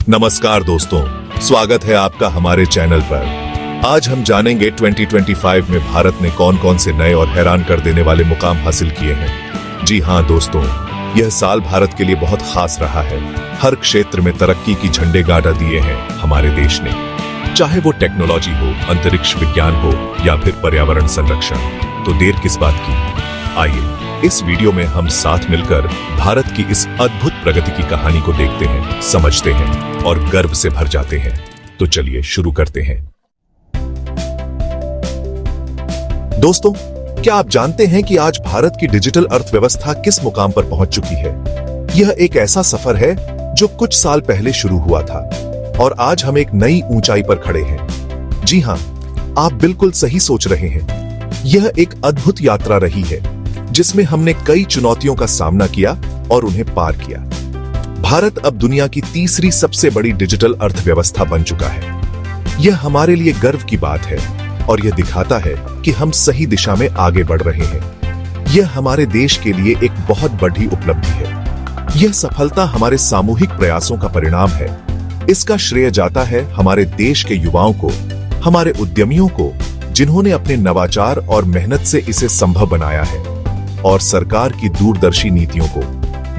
नमस्कार दोस्तों, स्वागत है आपका हमारे चैनल पर। आज हम जानेंगे 2025 में भारत ने कौन कौन से नए और हैरान कर देने वाले मुकाम हासिल किए हैं। जी हाँ दोस्तों, यह साल भारत के लिए बहुत खास रहा है। हर क्षेत्र में तरक्की की झंडे गाड़ दिए हैं हमारे देश ने, चाहे वो टेक्नोलॉजी हो, अंतरिक्ष विज्ञान हो या फिर पर्यावरण संरक्षण। तो देर किस बात की, आइए इस वीडियो में हम साथ मिलकर भारत की इस अद्भुत प्रगति की कहानी को देखते हैं, समझते हैं और गर्व से भर जाते हैं। तो चलिए शुरू करते हैं। दोस्तों, क्या आप जानते हैं कि आज भारत की डिजिटल अर्थव्यवस्था किस मुकाम पर पहुंच चुकी है? यह एक ऐसा सफर है जो कुछ साल पहले शुरू हुआ था और आज हम एक नई ऊंचाई पर खड़े हैं। जी हां, आप बिल्कुल सही सोच रहे हैं। यह एक अद्भुत यात्रा रही है जिसमें हमने कई चुनौतियों का सामना किया और उन्हें पार किया। भारत अब दुनिया की तीसरी सबसे बड़ी डिजिटल अर्थव्यवस्था बन चुका है। यह हमारे लिए गर्व की बात है और यह दिखाता है कि हम सही दिशा में आगे बढ़ रहे हैं। यह हमारे देश के लिए एक बहुत बड़ी उपलब्धि है। यह सफलता हमारे सामूहिक प्रयासों का परिणाम है। इसका श्रेय जाता है हमारे देश के युवाओं को, हमारे उद्यमियों को, जिन्होंने अपने नवाचार और मेहनत से इसे संभव बनाया है, और सरकार की दूरदर्शी नीतियों को,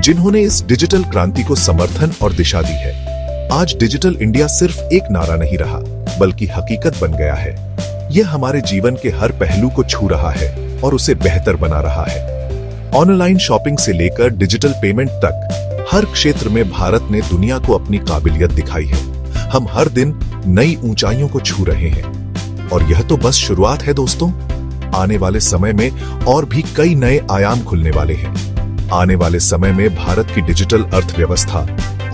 जिन्होंने इस डिजिटल क्रांति को समर्थन और दिशा दी है। आज डिजिटल इंडिया सिर्फ एक नारा नहीं रहा, बल्कि हकीकत बन गया है। यह हमारे जीवन के हर पहलू को छू रहा है और उसे बेहतर बना रहा है। ऑनलाइन शॉपिंग से लेकर डिजिटल पेमेंट तक हर क्षेत्र में भारत ने दुनिया को अपनी काबिलियत दिखाई है। हम हर दिन नई ऊंचाइयों को छू रहे हैं और यह तो बस शुरुआत है दोस्तों। आने वाले समय में और भी कई नए आयाम खुलने वाले हैं। आने वाले समय में भारत की डिजिटल अर्थव्यवस्था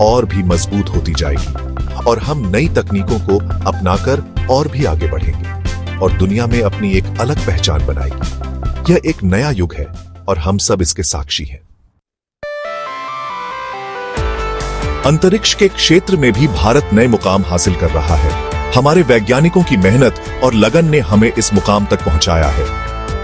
और भी मजबूत होती जाएगी और हम नई तकनीकों को अपनाकर और भी आगे बढ़ेंगे और दुनिया में अपनी एक अलग पहचान बनाएगी। यह एक नया युग है और हम सब इसके साक्षी हैं। अंतरिक्ष के क्षेत्र में भी भारत नए मुकाम हासिल कर रहा है। हमारे वैज्ञानिकों की मेहनत और लगन ने हमें इस मुकाम तक पहुंचाया है।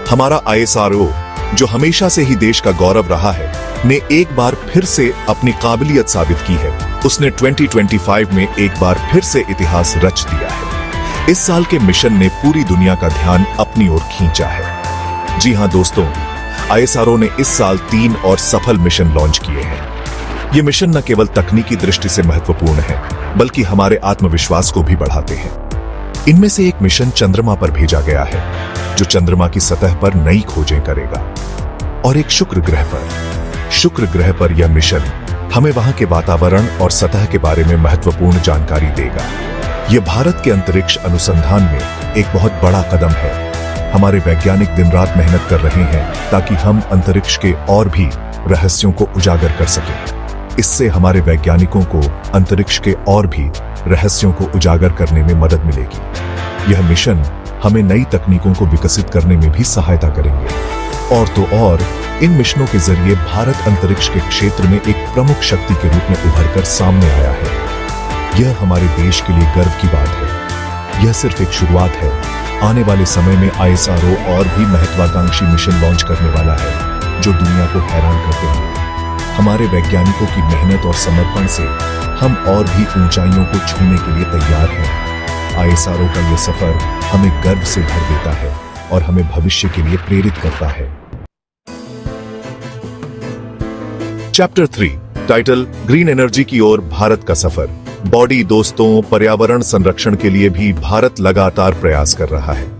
हमारा ISRO, जो हमेशा से ही देश का गौरव रहा है, ने एक बार फिर से अपनी काबिलियत साबित की है। उसने 2025 में एक बार फिर से इतिहास रच दिया है। इस साल के मिशन ने पूरी दुनिया का ध्यान अपनी ओर खींचा है। जी हां दोस्तों, ISRO ने इस साल 3 और सफल मिशन लॉन्च किए हैं। ये मिशन न केवल तकनीकी दृष्टि से महत्वपूर्ण है, बल्कि हमारे आत्मविश्वास को भी बढ़ाते हैं। इनमें से एक मिशन चंद्रमा पर भेजा गया है, जो चंद्रमा की सतह पर नई खोजें करेगा, और एक शुक्र ग्रह पर यह मिशन हमें वहां के वातावरण और सतह के बारे में महत्वपूर्ण जानकारी देगा। यह भारत के अंतरिक्ष अनुसंधान में एक बहुत बड़ा कदम है। हमारे वैज्ञानिक दिन रात मेहनत कर रहे हैं ताकि हम अंतरिक्ष के और भी रहस्यों को उजागर कर सकें। इससे हमारे वैज्ञानिकों को अंतरिक्ष के और भी रहस्यों को उजागर करने में मदद मिलेगी। यह मिशन हमें नई तकनीकों को विकसित करने में भी सहायता करेंगे। और तो और, इन मिशनों के जरिए भारत अंतरिक्ष के क्षेत्र में एक प्रमुख शक्ति के रूप में उभरकर सामने आया है। यह हमारे देश के लिए गर्व की बात है। यह सिर्फ एक शुरुआत है। आने वाले समय में ISRO और भी महत्वाकांक्षी मिशन लॉन्च करने वाला है, जो दुनिया को हैरान कर देंगे। हमारे वैज्ञानिकों की मेहनत और समर्पण से हम और भी ऊंचाइयों को छूने के लिए तैयार हैं। ISRO का यह सफर हमें गर्व से भर देता है और हमें भविष्य के लिए प्रेरित करता है। चैप्टर 3, टाइटल ग्रीन एनर्जी की ओर भारत का सफर। बॉडी दोस्तों, पर्यावरण संरक्षण के लिए भी भारत लगातार प्रयास कर रहा है।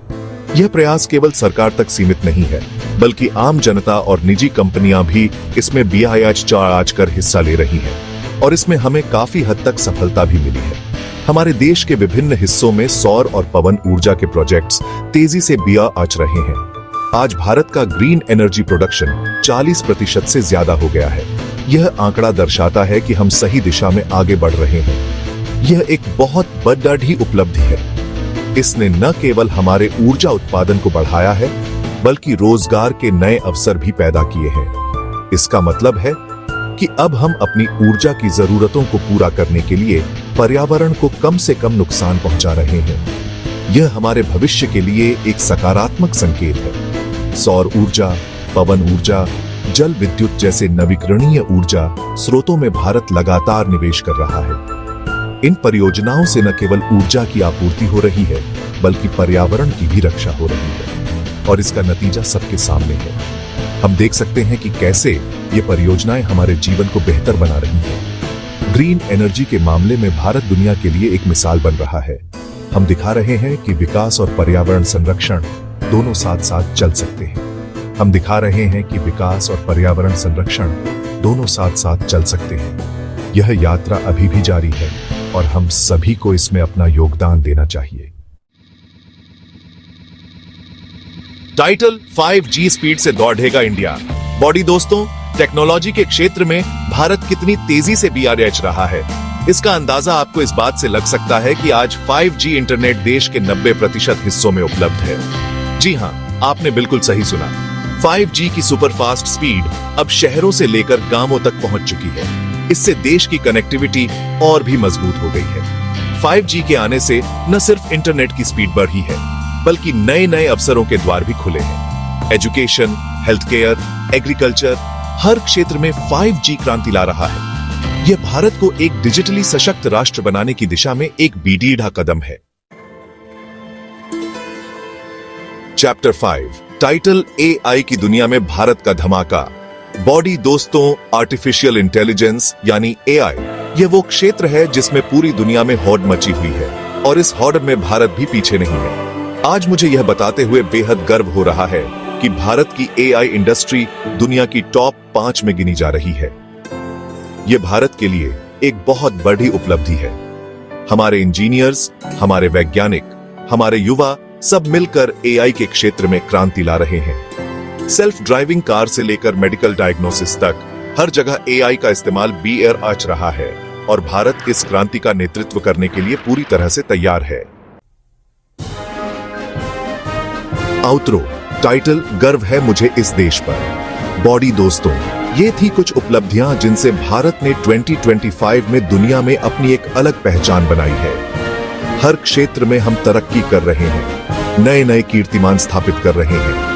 यह प्रयास केवल सरकार तक सीमित नहीं है, बल्कि आम जनता और निजी कंपनियां भी इसमें BIH4 कर हिस्सा ले रही हैं और इसमें हमें काफी हद तक सफलता भी मिली है। हमारे देश के विभिन्न हिस्सों में सौर और पवन ऊर्जा के प्रोजेक्ट्स तेजी से BIH रहे हैं। आज भारत का ग्रीन एनर्जी प्रोडक्शन 40% से ज्यादा हो गया है। यह आंकड़ा दर्शाता है कि हम सही दिशा में आगे बढ़ रहे हैं। यह एक बहुत बड़ी उपलब्धि है। इसने न केवल हमारे ऊर्जा उत्पादन को बढ़ाया है, बल्कि रोजगार के नए अवसर भी पैदा किए हैं। इसका मतलब है कि अब हम अपनी ऊर्जा की जरूरतों को पूरा करने के लिए पर्यावरण को कम से कम नुकसान पहुंचा रहे हैं। यह हमारे भविष्य के लिए एक सकारात्मक संकेत है। सौर ऊर्जा, पवन ऊर्जा, जल विद्युत जैसे नवीकरणीय ऊर्जा स्रोतों में भारत लगातार निवेश कर रहा है। इन परियोजनाओं से न केवल ऊर्जा की आपूर्ति हो रही है, बल्कि पर्यावरण की भी रक्षा हो रही है और इसका नतीजा सबके सामने है। हम देख सकते हैं कि कैसे ये परियोजनाएं हमारे जीवन को बेहतर बना रही हैं। ग्रीन एनर्जी के मामले में भारत दुनिया के लिए एक मिसाल बन रहा है। हम दिखा रहे हैं कि विकास और पर्यावरण संरक्षण दोनों साथ साथ चल सकते हैं। हम दिखा रहे हैं कि विकास और पर्यावरण संरक्षण दोनों साथ साथ चल सकते हैं। यह यात्रा अभी भी जारी है और हम सभी को इसमें अपना योगदान देना चाहिए। टाइटल 5G स्पीड से दौड़ेगा इंडिया। बॉडी दोस्तों, टेक्नोलॉजी के क्षेत्र में भारत कितनी तेजी से BRH रहा है, इसका अंदाजा आपको इस बात से लग सकता है कि आज 5G इंटरनेट देश के 90% हिस्सों में उपलब्ध है। जी हां, आपने बिल्कुल सही सुना। 5G की सुपरफास्ट स्पीड अब शहरों से लेकर गांवों तक पहुंच चुकी है। इससे देश की कनेक्टिविटी और भी मजबूत हो गई है। 5G के आने से न सिर्फ इंटरनेट की स्पीड बढ़ी है, बल्कि नए नए अवसरों के द्वार भी खुले हैं। एजुकेशन, हेल्थ केयर, एग्रीकल्चर, हर क्षेत्र में 5G क्रांति ला रहा है। यह भारत को एक डिजिटली सशक्त राष्ट्र बनाने की दिशा में एक बीडीढ़ा कदम है। चैप्टर 5, टाइटल AI की दुनिया में भारत का धमाका। बॉडी दोस्तों, आर्टिफिशियल इंटेलिजेंस यानी AI यह वो क्षेत्र है जिसमें पूरी दुनिया में हौड़ मची हुई है और इस हौड़ में भारत भी पीछे नहीं है। आज मुझे यह बताते हुए बेहद गर्व हो रहा है कि भारत की AI इंडस्ट्री दुनिया की टॉप 5 में गिनी जा रही है। यह भारत के लिए एक बहुत बड़ी उपलब्धि है। हमारे इंजीनियर्स, हमारे वैज्ञानिक, हमारे युवा सब मिलकर AI के क्षेत्र में क्रांति ला रहे हैं। सेल्फ ड्राइविंग कार से लेकर मेडिकल डायग्नोसिस तक हर जगह AI का इस्तेमाल BRH रहा है और भारत इस क्रांति का नेतृत्व करने के लिए पूरी तरह से तैयार है। आउटरो, टाइटल गर्व है मुझे इस देश पर। बॉडी दोस्तों, ये थी कुछ उपलब्धियां जिनसे भारत ने 2025 में दुनिया में अपनी एक अलग पहचान बनाई है। हर क्षेत्र में हम तरक्की कर रहे हैं, नए नए कीर्तिमान स्थापित कर रहे हैं।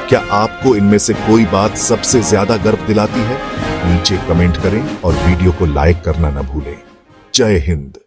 क्या आपको इनमें से कोई बात सबसे ज्यादा गर्व दिलाती है? नीचे कमेंट करें और वीडियो को लाइक करना न भूलें। जय हिंद।